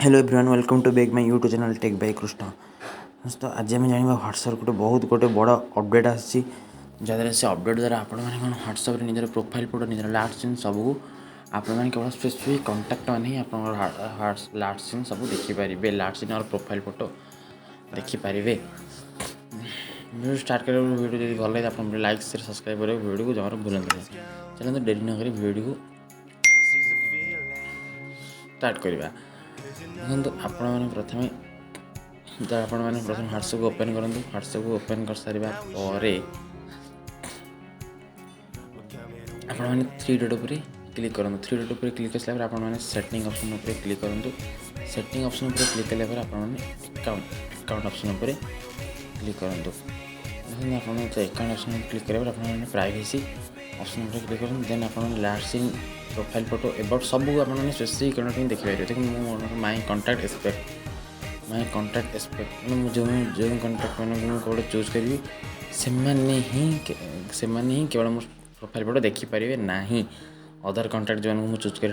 Hello everyone welcome to back my YouTube channel tech by Krishna. दोस्तों आज आम जाना ह्वाट्सअप गोटे बड़ अपडेट आसी जहाँद्वारा से अपडेट द्वारा आपण मैंने कौन ह्वाट्सअप निजर प्रोफाइल फोटो निजर लास्ट सीन सबू आपण मैंने केवल स्पेसिफिक कंटाक्ट मैंने ही आप लास्ट सीन सब देखिपारे लास्ट सीन और प्रोफाइल फोटो देखिपारे। वीडियो स्टार्ट कर वीडियो जब भल लगे आप लाइक शेयर सब्सक्राइब करेंगे वीडियो को जमार भूल चलते डेरी न कर वीडियो को स्टार्ट करवा। देखो आपण मैंने प्रथम ह्वाट्सअप ओपन करूँ। ह्वाट्सअप ओपन कर सारा आपण मैंने थ्री डॉट पर क्लिक करूँ। थ्री डॉट पर क्लिक कर सारा आप सेटिंग ऑप्शन पर क्लिक करूँ। सेटिंग ऑप्शन पर क्लिक कला अकाउंट ऑप्शन पर क्लिक करूँ। देखिए आप अकाउंट ऑप्शन पर क्लिक करेंगे आप प्राइवेसी ऑप्शन पर क्लिक करूँ। देन आप last seen profile photo about सब आपने स्पेसिफिक कंटेंट देखिए। देखिए माई कंटाक्ट एस्पेक्ट जो कंटाक्ट मैंने कौटे चूज करी से ही केवल मो प्रोफाइल फोटो देखिपारे ना अदर कंटाक्ट जो चूज कर